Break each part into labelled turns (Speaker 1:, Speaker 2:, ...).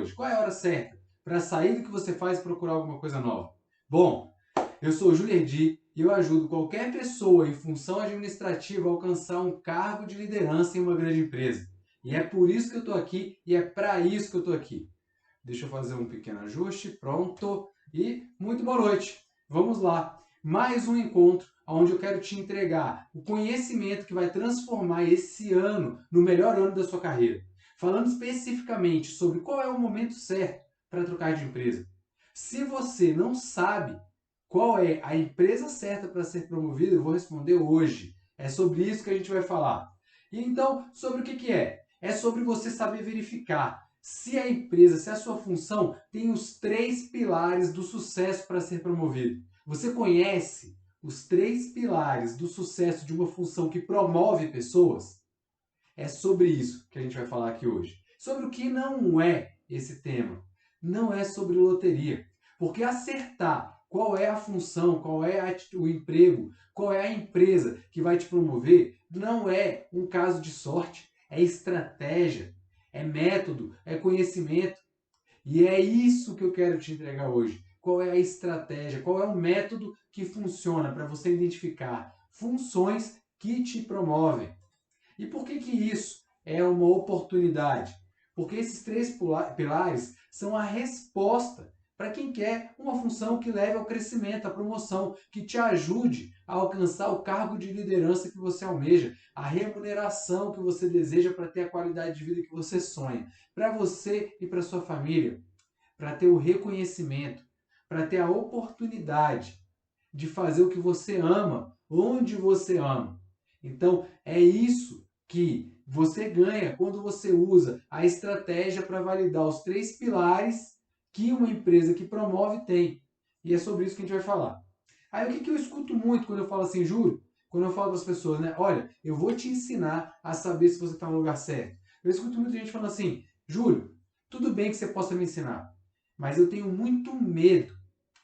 Speaker 1: hoje? Qual é a hora certa para sair do que você faz e procurar alguma coisa nova? Bom, eu sou o Júlio Erdi e eu ajudo qualquer pessoa em função administrativa a alcançar um cargo de liderança em uma grande empresa. E é por isso que eu estou aqui e é para isso que eu estou aqui. Deixa eu fazer um pequeno ajuste, pronto. E muito boa noite. Vamos lá. Mais um encontro onde eu quero te entregar o conhecimento que vai transformar esse ano no melhor ano da sua carreira. Falando especificamente sobre qual é o momento certo para trocar de empresa. Se você não sabe qual é a empresa certa para ser promovido, eu vou responder hoje. É sobre isso que a gente vai falar. E então, sobre o que é? É sobre você saber verificar se a empresa, se a sua função tem os 3 pilares do sucesso para ser promovido. Você conhece os 3 pilares do sucesso de uma função que promove pessoas? É sobre isso que a gente vai falar aqui hoje. Sobre o que não é esse tema. Não é sobre loteria. Porque acertar qual é a função, qual é o emprego, qual é a empresa que vai te promover, não é um caso de sorte, é estratégia, é método, é conhecimento. E é isso que eu quero te entregar hoje. Qual é a estratégia, qual é o método que funciona para você identificar funções que te promovem. E por que isso é uma oportunidade? Porque esses 3 pilares são a resposta para quem quer uma função que leve ao crescimento, à promoção, que te ajude a alcançar o cargo de liderança que você almeja, a remuneração que você deseja para ter a qualidade de vida que você sonha, para você e para sua família, para ter o reconhecimento, para ter a oportunidade de fazer o que você ama, onde você ama. Então, é isso que você ganha quando você usa a estratégia para validar os 3 pilares que uma empresa que promove tem. E é sobre isso que a gente vai falar. Aí o que eu escuto muito quando eu falo assim, Júlio? Quando eu falo para as pessoas, né? Olha, eu vou te ensinar a saber se você está no lugar certo. Eu escuto muita gente falando assim, Júlio, tudo bem que você possa me ensinar, mas eu tenho muito medo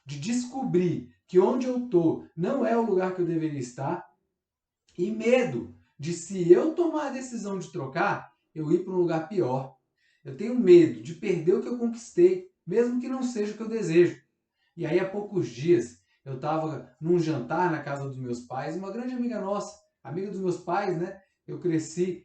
Speaker 1: de descobrir que onde eu estou não é o lugar que eu deveria estar e medo de, se eu tomar a decisão de trocar, eu ir para um lugar pior. Eu tenho medo de perder o que eu conquistei, mesmo que não seja o que eu desejo. E aí, há poucos dias, eu estava num jantar na casa dos meus pais, uma grande amiga nossa, amiga dos meus pais, né? Eu cresci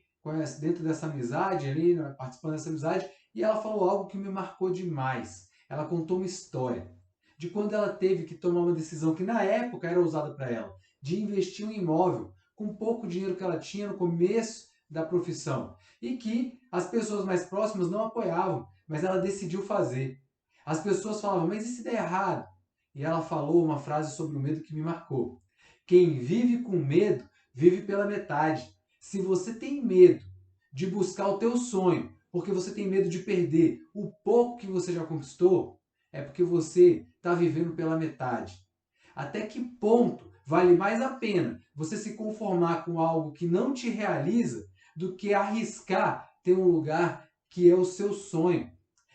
Speaker 1: dentro dessa amizade ali, né, participando dessa amizade, e ela falou algo que me marcou demais. Ela contou uma história de quando ela teve que tomar uma decisão que na época era ousada para ela, de investir em um imóvel com pouco dinheiro que ela tinha no começo da profissão e que as pessoas mais próximas não apoiavam, mas ela decidiu fazer. As pessoas falavam, mas e se der errado? E ela falou uma frase sobre o medo que me marcou. Quem vive com medo, vive pela metade. Se você tem medo de buscar o teu sonho, porque você tem medo de perder o pouco que você já conquistou, é porque você está vivendo pela metade. Até que ponto vale mais a pena você se conformar com algo que não te realiza do que arriscar ter um lugar que é o seu sonho?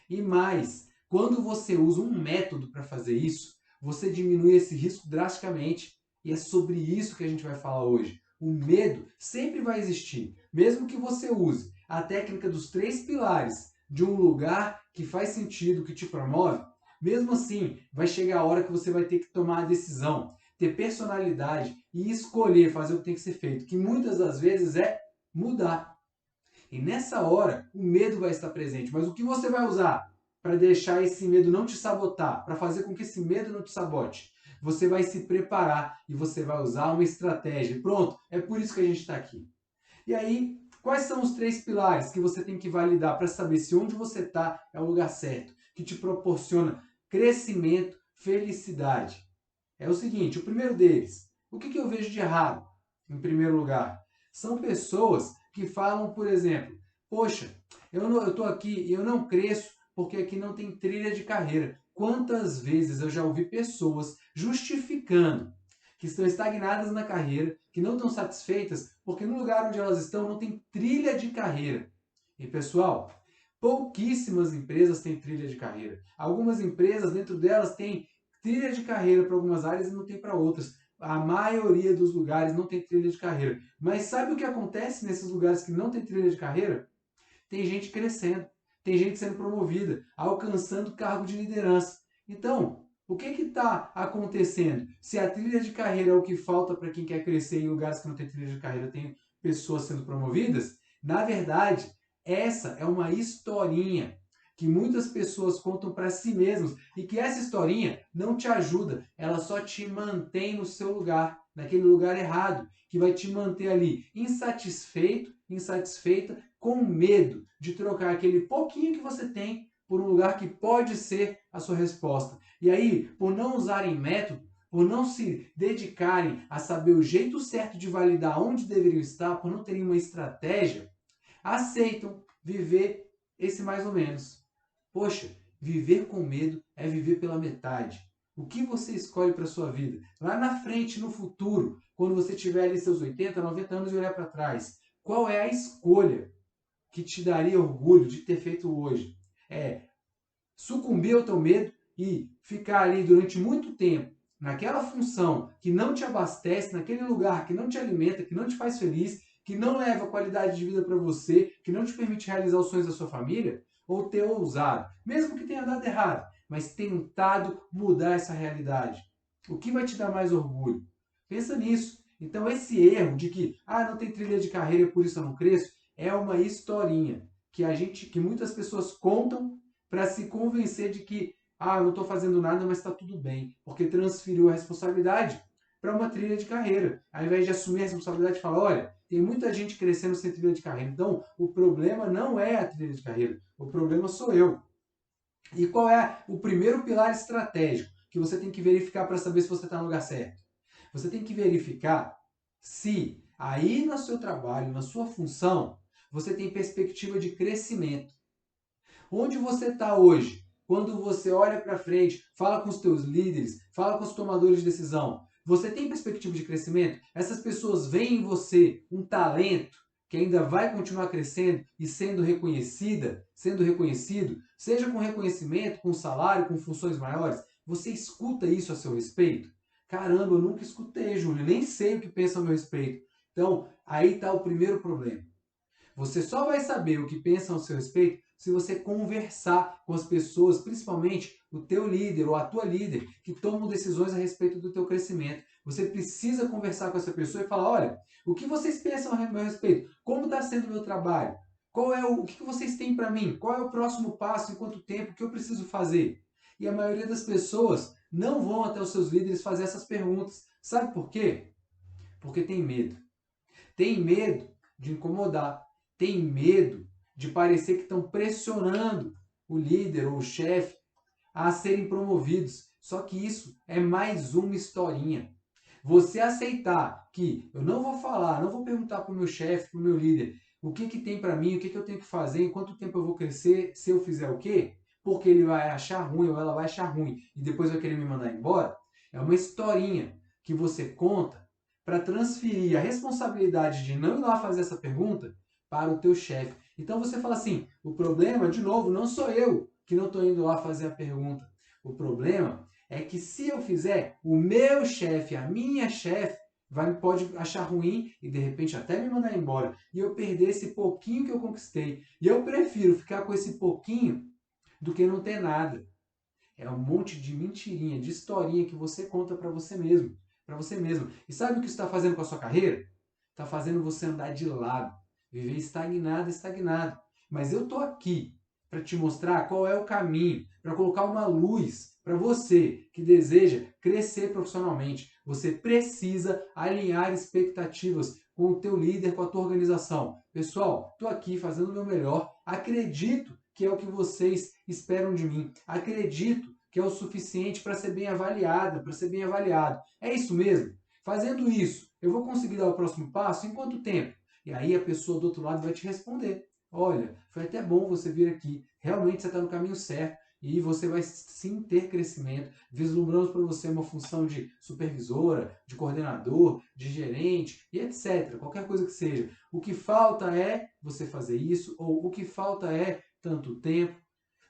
Speaker 1: E mais, quando você usa um método para fazer isso, você diminui esse risco drasticamente. E é sobre isso que a gente vai falar hoje. O medo sempre vai existir, mesmo que você use a técnica dos 3 pilares de um lugar que faz sentido, que te promove. Mesmo assim, vai chegar a hora que você vai ter que tomar a decisão, ter personalidade e escolher fazer o que tem que ser feito, que muitas das vezes é mudar. E nessa hora, o medo vai estar presente. Mas o que você vai usar para deixar esse medo não te sabotar, para fazer com que esse medo não te sabote? Você vai se preparar e você vai usar uma estratégia. Pronto, é por isso que a gente está aqui. E aí, quais são os 3 pilares que você tem que validar para saber se onde você está é o lugar certo, que te proporciona crescimento, felicidade? É o seguinte, o primeiro deles, o que eu vejo de errado, em primeiro lugar? São pessoas que falam, por exemplo, poxa, eu estou aqui e eu não cresço porque aqui não tem trilha de carreira. Quantas vezes eu já ouvi pessoas justificando que estão estagnadas na carreira, que não estão satisfeitas porque no lugar onde elas estão não tem trilha de carreira. E pessoal, pouquíssimas empresas têm trilha de carreira. Algumas empresas, dentro delas, têm trilha de carreira para algumas áreas e não tem para outras. A maioria dos lugares não tem trilha de carreira. Mas sabe o que acontece nesses lugares que não tem trilha de carreira? Tem gente crescendo. tem gente sendo promovida, alcançando cargo de liderança. Então, o que está acontecendo? Se a trilha de carreira é o que falta para quem quer crescer em lugares que não tem trilha de carreira, tem pessoas sendo promovidas, na verdade, essa é uma historinha que muitas pessoas contam para si mesmas e que essa historinha não te ajuda, ela só te mantém no seu lugar, naquele lugar errado, que vai te manter ali insatisfeito, insatisfeita, com medo de trocar aquele pouquinho que você tem por um lugar que pode ser a sua resposta. E aí, por não usarem método, por não se dedicarem a saber o jeito certo de validar onde deveriam estar, por não terem uma estratégia, aceitam viver esse mais ou menos. Poxa, viver com medo é viver pela metade. O que você escolhe para a sua vida? Lá na frente, no futuro, quando você tiver ali seus 80, 90 anos e olhar para trás, qual é a escolha que te daria orgulho de ter feito hoje? É sucumbir ao teu medo e ficar ali durante muito tempo naquela função que não te abastece, naquele lugar que não te alimenta, que não te faz feliz, que não leva qualidade de vida para você, que não te permite realizar os sonhos da sua família, ou ter ousado, mesmo que tenha dado errado, mas tentado mudar essa realidade. O que vai te dar mais orgulho? Pensa nisso. Então esse erro de que não tem trilha de carreira, por isso eu não cresço, é uma historinha que muitas pessoas contam para se convencer de que eu não estou fazendo nada, mas está tudo bem, porque transferiu a responsabilidade para uma trilha de carreira. Ao invés de assumir a responsabilidade e falar, olha, tem muita gente crescendo sem trilha de carreira, então o problema não é a trilha de carreira, o problema sou eu. E qual é o primeiro pilar estratégico que você tem que verificar para saber se você está no lugar certo? Você tem que verificar se aí no seu trabalho, na sua função, você tem perspectiva de crescimento. Onde você está hoje? Quando você olha para frente, fala com os teus líderes, fala com os tomadores de decisão, você tem perspectiva de crescimento? Essas pessoas veem em você um talento que ainda vai continuar crescendo e sendo reconhecida, sendo reconhecido, seja com reconhecimento, com salário, com funções maiores? Você escuta isso a seu respeito? Caramba, eu nunca escutei, Júlio, nem sei o que pensa a meu respeito. Então, aí está o primeiro problema. Você só vai saber o que pensam a seu respeito se você conversar com as pessoas, principalmente o teu líder ou a tua líder, que tomam decisões a respeito do teu crescimento. Você precisa conversar com essa pessoa e falar, olha, o que vocês pensam a meu respeito? Como está sendo o meu trabalho? O que vocês têm para mim? Qual é o próximo passo? Em quanto tempo? O que eu preciso fazer? E a maioria das pessoas não vão até os seus líderes fazer essas perguntas. Sabe por quê? Porque tem medo. Tem medo de incomodar. Tem medo de parecer que estão pressionando o líder ou o chefe a serem promovidos. Só que isso é mais uma historinha. Você aceitar que eu não vou falar, não vou perguntar para o meu chefe, para o meu líder, o que tem para mim, o que eu tenho que fazer, em quanto tempo eu vou crescer, se eu fizer o quê, porque ele vai achar ruim ou ela vai achar ruim e depois vai querer me mandar embora, é uma historinha que você conta para transferir a responsabilidade de não ir lá fazer essa pergunta para o teu chefe. Então você fala assim, o problema, de novo, não sou eu que não estou indo lá fazer a pergunta. O problema é que se eu fizer, o meu chefe, a minha chefe, pode achar ruim e de repente até me mandar embora. E eu perder esse pouquinho que eu conquistei. E eu prefiro ficar com esse pouquinho do que não ter nada. É um monte de mentirinha, de historinha que você conta para você mesmo. Para você mesmo. E sabe o que isso está fazendo com a sua carreira? Está fazendo você andar de lado. Viver estagnado, estagnado. Mas eu estou aqui para te mostrar qual é o caminho, para colocar uma luz para você que deseja crescer profissionalmente. Você precisa alinhar expectativas com o teu líder, com a tua organização. Pessoal, estou aqui fazendo o meu melhor. Acredito que é o que vocês esperam de mim. Acredito que é o suficiente para ser bem avaliada, para ser bem avaliado. É isso mesmo? Fazendo isso, eu vou conseguir dar o próximo passo em quanto tempo? E aí a pessoa do outro lado vai te responder. Olha, foi até bom você vir aqui. Realmente você está no caminho certo e você vai sim ter crescimento. Vislumbramos para você uma função de supervisora, de coordenador, de gerente e etc. Qualquer coisa que seja. O que falta é você fazer isso ou o que falta é tanto tempo.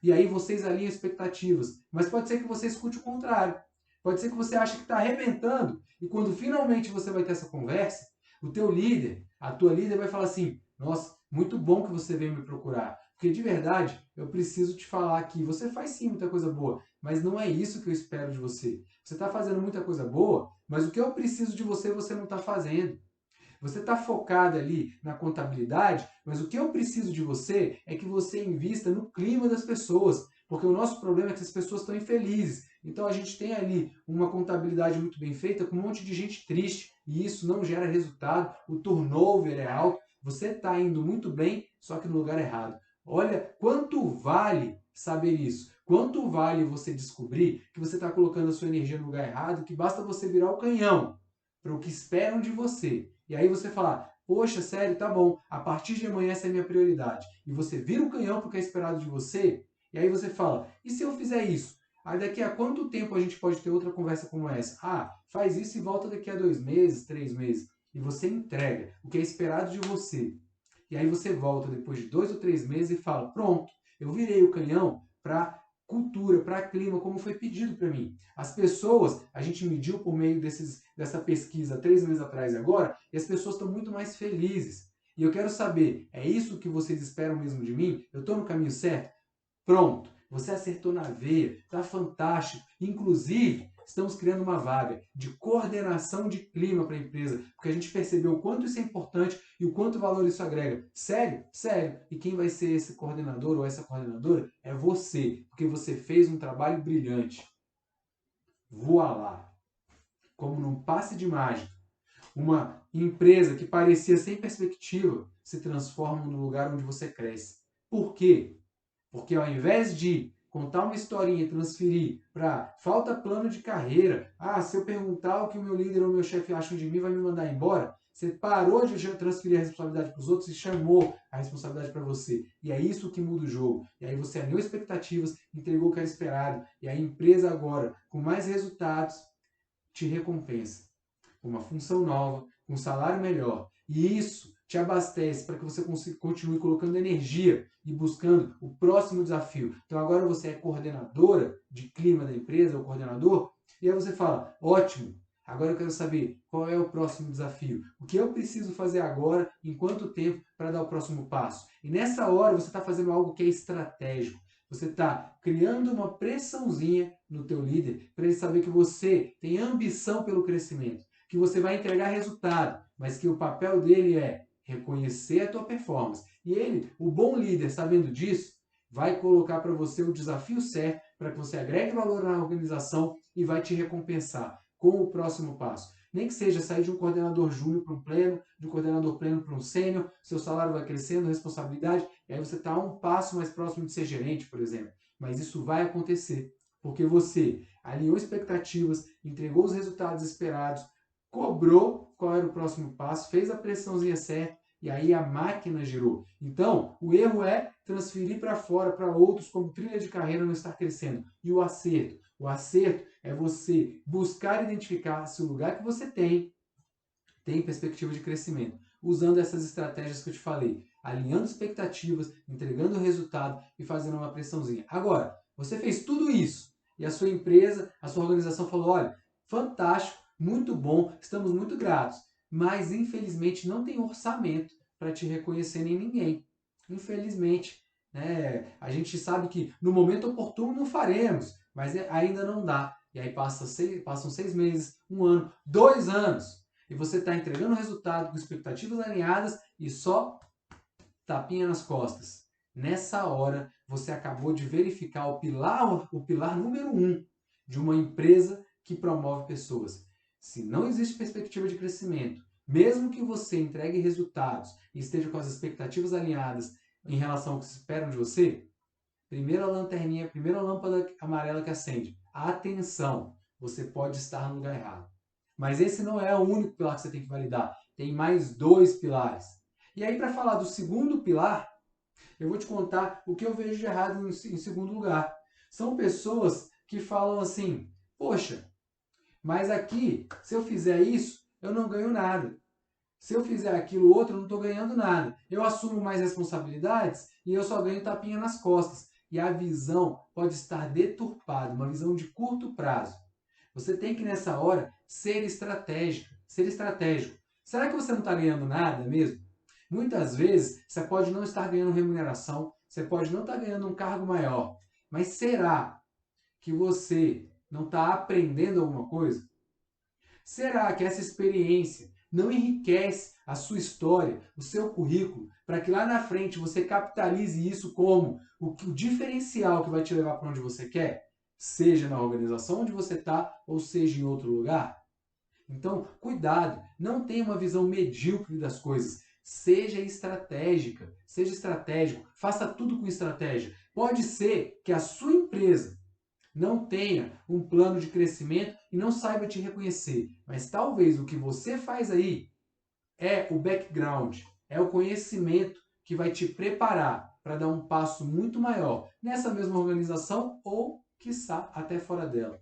Speaker 1: E aí vocês alinham expectativas. Mas pode ser que você escute o contrário. Pode ser que você ache que está arrebentando e quando finalmente você vai ter essa conversa, o teu líder, a tua líder vai falar assim, nossa, muito bom que você veio me procurar. Porque de verdade, eu preciso te falar que você faz sim muita coisa boa, mas não é isso que eu espero de você. Você está fazendo muita coisa boa, mas o que eu preciso de você, você não está fazendo. Você está focado ali na contabilidade, mas o que eu preciso de você é que você invista no clima das pessoas, porque o nosso problema é que as pessoas estão infelizes. Então a gente tem ali uma contabilidade muito bem feita com um monte de gente triste e isso não gera resultado, o turnover é alto, você está indo muito bem, só que no lugar errado. Olha quanto vale saber isso. Quanto vale você descobrir que você está colocando a sua energia no lugar errado, que basta você virar o canhão para o que esperam de você. E aí você falar, poxa, sério, tá bom, a partir de amanhã essa é a minha prioridade. E você vira o canhão para o que é esperado de você, e aí você fala, e se eu fizer isso? Aí daqui a quanto tempo a gente pode ter outra conversa como essa? Ah, faz isso e volta daqui a 2 meses, 3 meses. E você entrega o que é esperado de você. E aí você volta depois de 2 ou 3 meses e fala, pronto, eu virei o canhão para cultura, para clima, como foi pedido para mim. As pessoas, a gente mediu por meio dessa pesquisa 3 meses atrás e agora, e as pessoas estão muito mais felizes. E eu quero saber, é isso que vocês esperam mesmo de mim? Eu estou no caminho certo? Pronto, você acertou na veia, está fantástico. Inclusive, estamos criando uma vaga de coordenação de clima para a empresa, porque a gente percebeu o quanto isso é importante e o quanto valor isso agrega. Sério? Sério. E quem vai ser esse coordenador ou essa coordenadora é você, porque você fez um trabalho brilhante. Voa lá. Como num passe de mágica, uma empresa que parecia sem perspectiva se transforma no lugar onde você cresce. Por quê? Porque ao invés de contar uma historinha e transferir para falta plano de carreira, se eu perguntar o que o meu líder ou o meu chefe acham de mim, vai me mandar embora, você parou de transferir a responsabilidade para os outros e chamou a responsabilidade para você. E é isso que muda o jogo. E aí você alinhou expectativas, entregou o que era esperado, e a empresa agora, com mais resultados, te recompensa com uma função nova, com um salário melhor. E isso te abastece para que você continue colocando energia e buscando o próximo desafio. Então agora você é coordenadora de clima da empresa, ou coordenador, e aí você fala, ótimo, agora eu quero saber qual é o próximo desafio. O que eu preciso fazer agora, em quanto tempo, para dar o próximo passo. E nessa hora você está fazendo algo que é estratégico. Você está criando uma pressãozinha no teu líder para ele saber que você tem ambição pelo crescimento, que você vai entregar resultado, mas que o papel dele é reconhecer a tua performance. E ele, o bom líder, sabendo disso, vai colocar para você o desafio certo para que você agregue valor na organização e vai te recompensar com o próximo passo. Nem que seja sair de um coordenador júnior para um pleno, de um coordenador pleno para um sênior, seu salário vai crescendo, responsabilidade, e aí você está um passo mais próximo de ser gerente, por exemplo. Mas isso vai acontecer, porque você alinhou expectativas, entregou os resultados esperados, cobrou qual era o próximo passo, fez a pressãozinha certa e aí a máquina girou. Então, o erro é transferir para fora, para outros, como trilha de carreira não estar crescendo. E o acerto? O acerto é você buscar identificar se o lugar que você tem perspectiva de crescimento, usando essas estratégias que eu te falei, alinhando expectativas, entregando resultado e fazendo uma pressãozinha. Agora, você fez tudo isso e a sua empresa, a sua organização falou, olha, fantástico, muito bom, estamos muito gratos, mas infelizmente não tem orçamento para te reconhecer nem ninguém. Infelizmente, né? A gente sabe que no momento oportuno faremos, mas ainda não dá. E aí passam 6 meses, 1 ano, 2 anos, e você está entregando o resultado com expectativas alinhadas e só tapinha nas costas. Nessa hora, você acabou de verificar o pilar número 1 de uma empresa que promove pessoas. Se não existe perspectiva de crescimento, mesmo que você entregue resultados e esteja com as expectativas alinhadas em relação ao que se esperam de você, primeira lanterninha, primeira lâmpada amarela que acende. Atenção, você pode estar no lugar errado. Mas esse não é o único pilar que você tem que validar. Tem mais 2 pilares. E aí, para falar do segundo pilar, eu vou te contar o que eu vejo de errado em segundo lugar. São pessoas que falam assim, poxa, mas aqui, se eu fizer isso, eu não ganho nada. Se eu fizer aquilo outro, eu não estou ganhando nada. Eu assumo mais responsabilidades e eu só ganho tapinha nas costas. E a visão pode estar deturpada, uma visão de curto prazo. Você tem que, nessa hora, ser estratégico. Ser estratégico. Será que você não está ganhando nada mesmo? Muitas vezes, você pode não estar ganhando remuneração, você pode não estar ganhando um cargo maior, mas será que você não está aprendendo alguma coisa? Será que essa experiência não enriquece a sua história, o seu currículo, para que lá na frente você capitalize isso como o diferencial que vai te levar para onde você quer? Seja na organização onde você está ou seja em outro lugar? Então, cuidado, não tenha uma visão medíocre das coisas. Seja estratégica, seja estratégico, faça tudo com estratégia. Pode ser que a sua empresa não tenha um plano de crescimento e não saiba te reconhecer, mas talvez o que você faz aí é o background, é o conhecimento que vai te preparar para dar um passo muito maior nessa mesma organização ou, quiçá, até fora dela.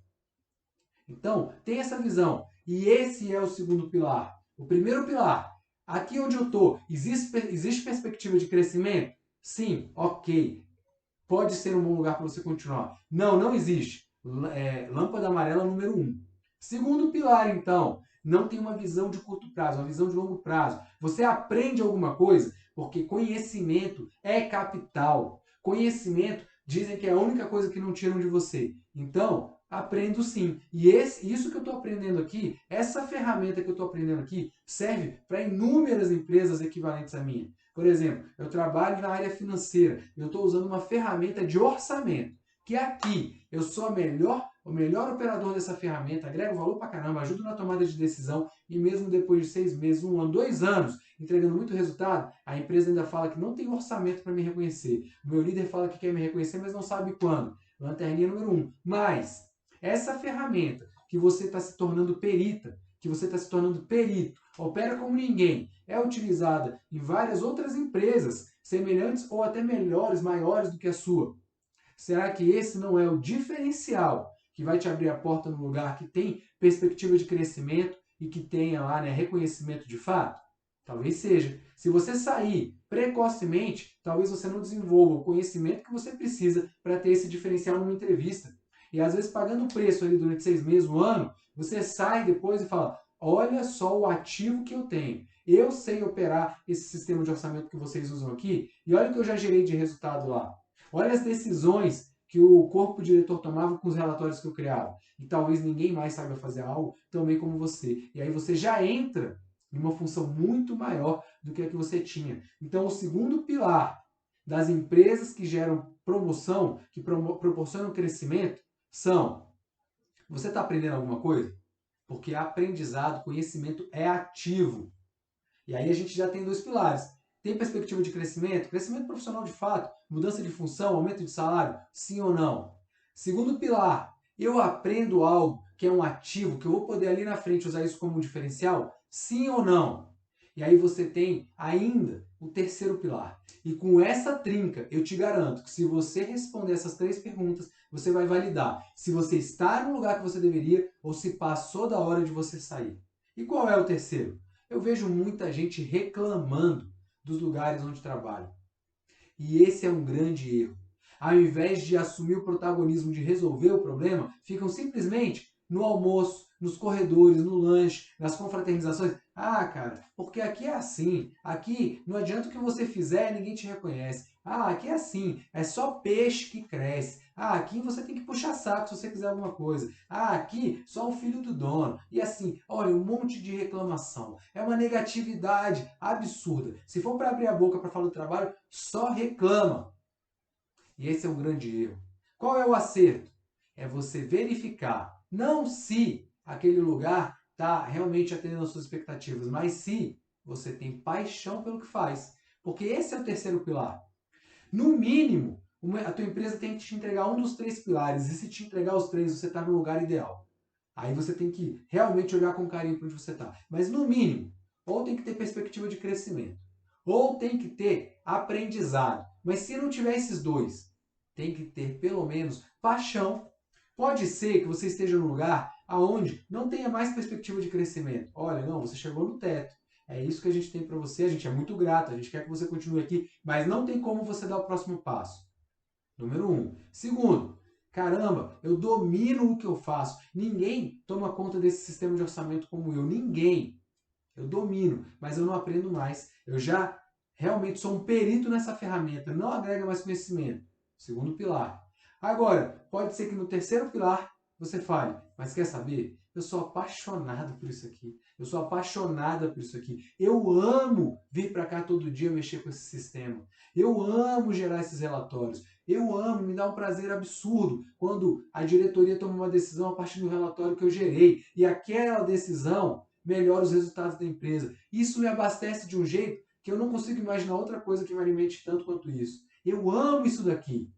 Speaker 1: Então, tem essa visão. E esse é o segundo pilar. O primeiro pilar, aqui onde eu estou, existe perspectiva de crescimento? Sim, ok. Pode ser um bom lugar para você continuar. Não, não existe. Lâmpada amarela número 1. Segundo pilar, então, não tem uma visão de curto prazo, uma visão de longo prazo. Você aprende alguma coisa porque conhecimento é capital. Conhecimento dizem que é a única coisa que não tiram de você. Então, aprendo sim. E isso que eu estou aprendendo aqui, essa ferramenta que eu estou aprendendo aqui, serve para inúmeras empresas equivalentes à minha. Por exemplo, eu trabalho na área financeira, eu estou usando uma ferramenta de orçamento, que aqui eu sou o melhor operador dessa ferramenta, agrego valor pra caramba, ajudo na tomada de decisão e mesmo depois de 6 meses, 1 ano, 2 anos, entregando muito resultado, a empresa ainda fala que não tem orçamento para me reconhecer. O meu líder fala que quer me reconhecer, mas não sabe quando. Lanterninha número 1. Mas essa ferramenta que você está se tornando perita, que você está se tornando perito, opera como ninguém, é utilizada em várias outras empresas semelhantes ou até melhores, maiores do que a sua. Será que esse não é o diferencial que vai te abrir a porta no lugar que tem perspectiva de crescimento e que tenha lá, né, reconhecimento de fato? Talvez seja. Se você sair precocemente, talvez você não desenvolva o conhecimento que você precisa para ter esse diferencial numa entrevista. E às vezes pagando o preço ali durante 6 meses, 1 ano, você sai depois e fala, olha só o ativo que eu tenho. Eu sei operar esse sistema de orçamento que vocês usam aqui e olha o que eu já gerei de resultado lá. Olha as decisões que o corpo diretor tomava com os relatórios que eu criava. E talvez ninguém mais saiba fazer algo tão bem como você. E aí você já entra em uma função muito maior do que a que você tinha. Então, o segundo pilar das empresas que geram promoção, que proporcionam crescimento, são: você está aprendendo alguma coisa? Porque aprendizado, conhecimento é ativo. E aí a gente já tem 2 pilares. Tem perspectiva de crescimento? Crescimento profissional de fato? Mudança de função? Aumento de salário? Sim ou não? Segundo pilar, eu aprendo algo que é um ativo, que eu vou poder ali na frente usar isso como um diferencial? Sim ou não? E aí você tem ainda o terceiro pilar. E com essa trinca, eu te garanto que se você responder essas 3 perguntas, você vai validar se você está no lugar que você deveria ou se passou da hora de você sair. E qual é o terceiro? Eu vejo muita gente reclamando dos lugares onde trabalha. E esse é um grande erro. Ao invés de assumir o protagonismo de resolver o problema, ficam simplesmente no almoço, nos corredores, no lanche, nas confraternizações. Ah, cara, porque aqui é assim. Aqui não adianta o que você fizer, ninguém te reconhece. Ah, aqui é assim. É só peixe que cresce. Ah, aqui você tem que puxar saco se você quiser alguma coisa. Ah, aqui só o filho do dono. E assim, olha, um monte de reclamação. É uma negatividade absurda. Se for para abrir a boca para falar do trabalho, só reclama. E esse é um grande erro. Qual é o acerto? É você verificar, não se aquele lugar está realmente atendendo às suas expectativas, mas se você tem paixão pelo que faz. Porque esse é o terceiro pilar. No mínimo, a tua empresa tem que te entregar um dos 3 pilares. E se te entregar os 3, você está no lugar ideal. Aí você tem que realmente olhar com carinho para onde você está. Mas no mínimo, ou tem que ter perspectiva de crescimento, ou tem que ter aprendizado. Mas se não tiver esses 2, tem que ter pelo menos paixão. Pode ser que você esteja num lugar aonde não tenha mais perspectiva de crescimento. Olha, não, você chegou no teto. É isso que a gente tem para você, a gente é muito grato, a gente quer que você continue aqui, mas não tem como você dar o próximo passo. Número 1. Segundo, caramba, eu domino o que eu faço. Ninguém toma conta desse sistema de orçamento como eu. Ninguém. Eu domino, mas eu não aprendo mais. Eu já realmente sou um perito nessa ferramenta, não agrega mais conhecimento. Segundo pilar. Agora, pode ser que no terceiro pilar você fale, mas quer saber? Eu sou apaixonado por isso aqui. Eu sou apaixonada por isso aqui. Eu amo vir para cá todo dia mexer com esse sistema. Eu amo gerar esses relatórios. Eu amo, me dá um prazer absurdo quando a diretoria toma uma decisão a partir do relatório que eu gerei e aquela decisão melhora os resultados da empresa. Isso me abastece de um jeito que eu não consigo imaginar outra coisa que me alimente tanto quanto isso. Eu amo isso daqui.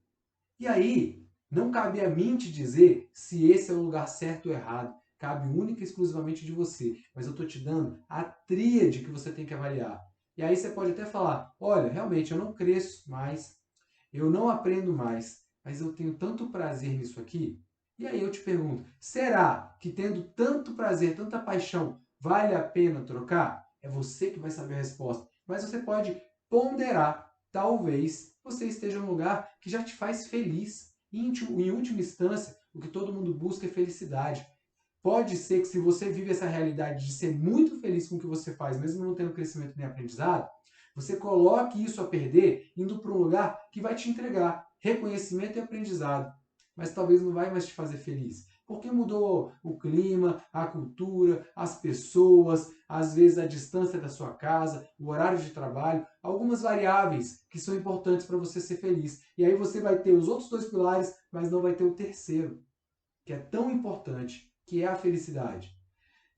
Speaker 1: E aí, não cabe a mim te dizer se esse é o lugar certo ou errado. Cabe única e exclusivamente de você. Mas eu estou te dando a tríade que você tem que avaliar. E aí você pode até falar, olha, realmente eu não cresço mais, eu não aprendo mais, mas eu tenho tanto prazer nisso aqui. E aí eu te pergunto, será que tendo tanto prazer, tanta paixão, vale a pena trocar? É você que vai saber a resposta. Mas você pode ponderar. Talvez você esteja num lugar que já te faz feliz. Em última instância, o que todo mundo busca é felicidade. Pode ser que se você vive essa realidade de ser muito feliz com o que você faz, mesmo não tendo crescimento nem aprendizado, você coloque isso a perder indo para um lugar que vai te entregar reconhecimento e aprendizado, mas talvez não vai mais te fazer feliz. Porque mudou o clima, a cultura, as pessoas, às vezes a distância da sua casa, o horário de trabalho, algumas variáveis que são importantes para você ser feliz. E aí você vai ter os outros dois pilares, mas não vai ter o terceiro, que é tão importante, que é a felicidade.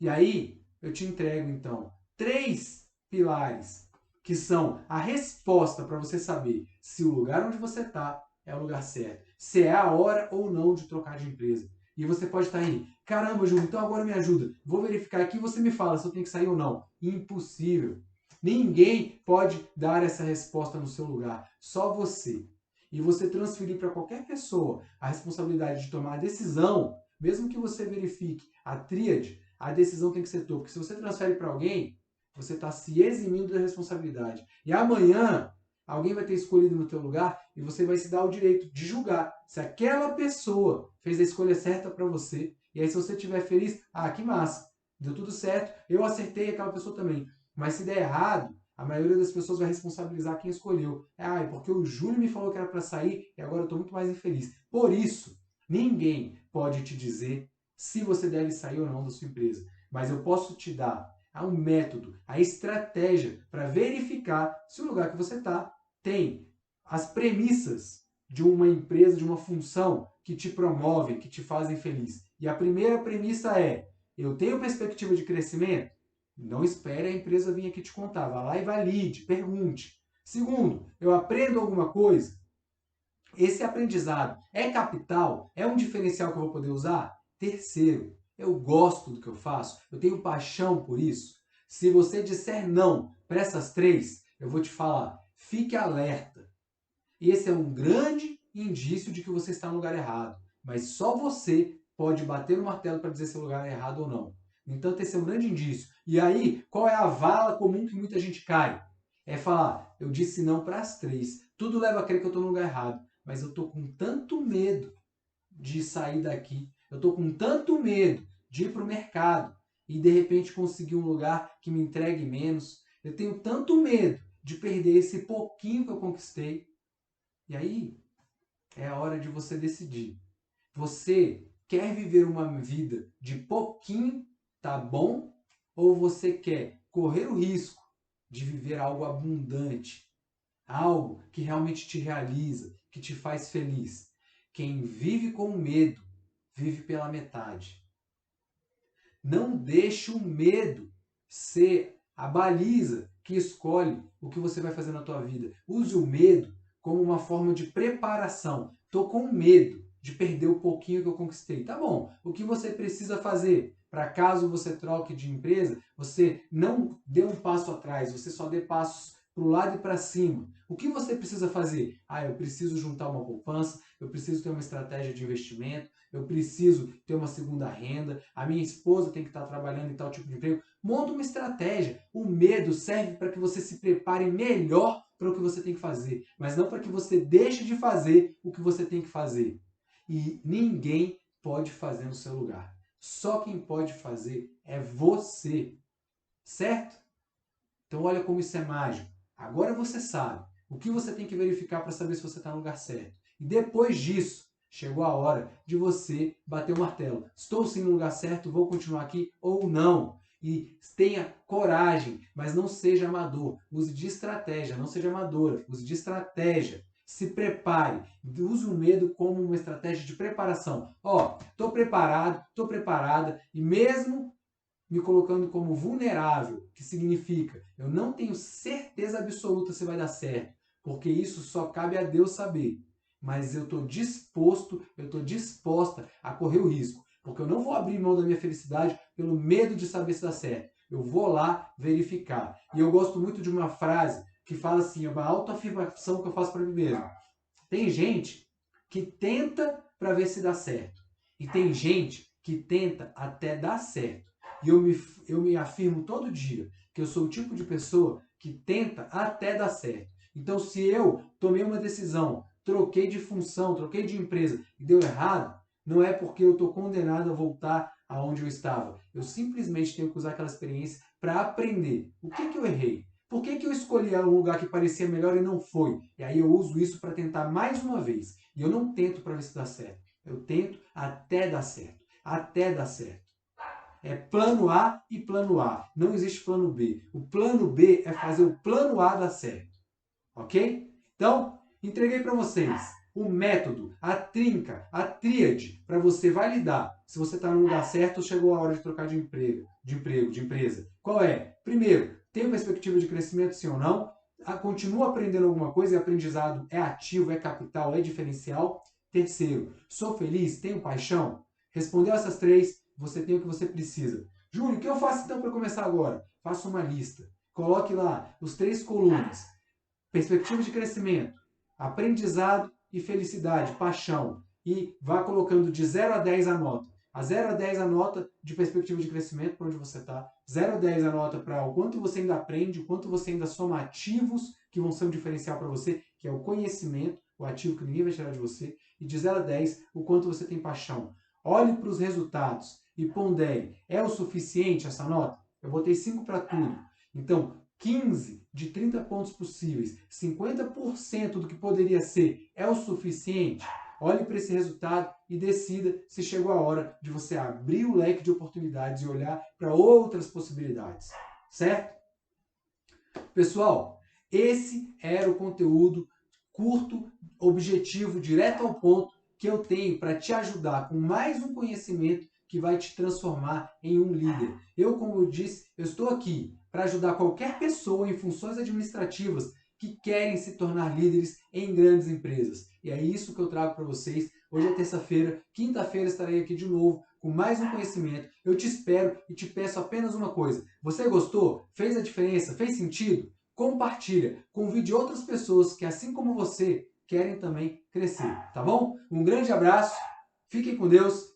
Speaker 1: E aí eu te entrego então 3 pilares que são a resposta para você saber se o lugar onde você está é o lugar certo, se é a hora ou não de trocar de empresa. E você pode estar aí, caramba, Júlio, então agora me ajuda. Vou verificar aqui e você me fala se eu tenho que sair ou não. Impossível. Ninguém pode dar essa resposta no seu lugar, só você. E você transferir para qualquer pessoa a responsabilidade de tomar a decisão, mesmo que você verifique a tríade, a decisão tem que ser tua. Porque se você transfere para alguém, você está se eximindo da responsabilidade. E amanhã, alguém vai ter escolhido no teu lugar e você vai se dar o direito de julgar se aquela pessoa fez a escolha certa para você. E aí, se você estiver feliz, que massa, deu tudo certo, eu acertei aquela pessoa também. Mas se der errado, a maioria das pessoas vai responsabilizar quem escolheu. É porque o Júlio me falou que era para sair e agora eu estou muito mais infeliz. Por isso, ninguém pode te dizer se você deve sair ou não da sua empresa. Mas eu posso te dar um método, a estratégia para verificar se o lugar que você está tem as premissas de uma empresa, de uma função que te promovem, que te fazem feliz. E a primeira premissa é, eu tenho perspectiva de crescimento? Não espere a empresa vir aqui te contar. Vá lá e valide, pergunte. Segundo, eu aprendo alguma coisa? Esse aprendizado é capital? É um diferencial que eu vou poder usar? Terceiro, eu gosto do que eu faço? Eu tenho paixão por isso? Se você disser não para essas 3, eu vou te falar, fique alerta. Esse é um grande indício de que você está no lugar errado. Mas só você pode bater no martelo para dizer se o lugar é errado ou não. No entanto, esse é um grande indício. E aí, qual é a vala comum que muita gente cai? É falar, eu disse não para as 3. Tudo leva a crer que eu estou no lugar errado. Mas eu estou com tanto medo de sair daqui. Eu estou com tanto medo de ir para o mercado e de repente conseguir um lugar que me entregue menos. Eu tenho tanto medo de perder esse pouquinho que eu conquistei. E aí é a hora de você decidir. Você quer viver uma vida de pouquinho, tá bom? Ou você quer correr o risco de viver algo abundante? Algo que realmente te realiza, que te faz feliz. Quem vive com medo, vive pela metade. Não deixe o medo ser a baliza que escolhe o que você vai fazer na tua vida. Use o medo como uma forma de preparação. Estou com medo de perder o pouquinho que eu conquistei. Tá bom, o que você precisa fazer para caso você troque de empresa, você não dê um passo atrás, você só dê passos para o lado e para cima. O que você precisa fazer? Eu preciso juntar uma poupança, eu preciso ter uma estratégia de investimento, eu preciso ter uma segunda renda, a minha esposa tem que estar trabalhando em tal tipo de emprego. Monta uma estratégia. O medo serve para que você se prepare melhor para o que você tem que fazer, mas não para que você deixe de fazer o que você tem que fazer. E ninguém pode fazer no seu lugar. Só quem pode fazer é você. Certo? Então olha como isso é mágico. Agora você sabe o que você tem que verificar para saber se você está no lugar certo. E depois disso, chegou a hora de você bater o martelo. Estou sim no lugar certo, vou continuar aqui ou não? E tenha coragem, mas não seja amador. Use de estratégia, não seja amadora. Use de estratégia. Se prepare. Use o medo como uma estratégia de preparação. Ó, estou preparado, estou preparada e mesmo me colocando como vulnerável, que significa eu não tenho certeza absoluta se vai dar certo, porque isso só cabe a Deus saber. Mas eu estou disposto, eu estou disposta a correr o risco, porque eu não vou abrir mão da minha felicidade pelo medo de saber se dá certo. Eu vou lá verificar. E eu gosto muito de uma frase que fala assim, é uma autoafirmação que eu faço para mim mesmo. Tem gente que tenta para ver se dá certo. E tem gente que tenta até dar certo. E eu me afirmo todo dia que eu sou o tipo de pessoa que tenta até dar certo. Então, se eu tomei uma decisão, troquei de função, troquei de empresa e deu errado, não é porque eu estou condenado a voltar aonde eu estava. Eu simplesmente tenho que usar aquela experiência para aprender. O que eu errei? Por que eu escolhi um lugar que parecia melhor e não foi? E aí eu uso isso para tentar mais uma vez. E eu não tento para ver se dá certo. Eu tento até dar certo. Até dar certo. É plano A e plano A. Não existe plano B. O plano B é fazer o plano A dar certo. Ok? Então, entreguei para vocês o método, a trinca, a tríade para você validar se você está no lugar certo ou chegou a hora de trocar de emprego, de empresa. Qual é? Primeiro, tem perspectiva de crescimento sim ou não? Continua aprendendo alguma coisa e aprendizado é ativo, é capital, é diferencial? Terceiro, sou feliz? Tenho paixão? Respondeu essas três, você tem o que você precisa. Júlio, o que eu faço então para começar agora? Faça uma lista. Coloque lá os 3 colunas. Perspectiva de crescimento, aprendizado e felicidade, paixão. E vá colocando de 0 a 10 a nota. A 0 a 10 a nota de perspectiva de crescimento, para onde você está. 0 a 10 a nota para o quanto você ainda aprende, o quanto você ainda soma ativos que vão ser um diferencial para você, que é o conhecimento, o ativo que ninguém vai tirar de você. E de 0 a 10, o quanto você tem paixão. Olhe para os resultados e pondere. É o suficiente essa nota? Eu botei 5 para tudo. Então, 15 de 30 pontos possíveis, 50% do que poderia ser, é o suficiente? Olhe para esse resultado e decida se chegou a hora de você abrir o leque de oportunidades e olhar para outras possibilidades. Certo? Pessoal, esse era o conteúdo curto, objetivo, direto ao ponto que eu tenho para te ajudar com mais um conhecimento que vai te transformar em um líder. Eu, como eu disse, eu estou aqui para ajudar qualquer pessoa em funções administrativas que querem se tornar líderes em grandes empresas. E é isso que eu trago para vocês. Hoje é terça-feira, quinta-feira estarei aqui de novo com mais um conhecimento. Eu te espero e te peço apenas uma coisa. Você gostou? Fez a diferença? Fez sentido? Compartilha, convide outras pessoas que, assim como você, querem também crescer, tá bom? Um grande abraço, fiquem com Deus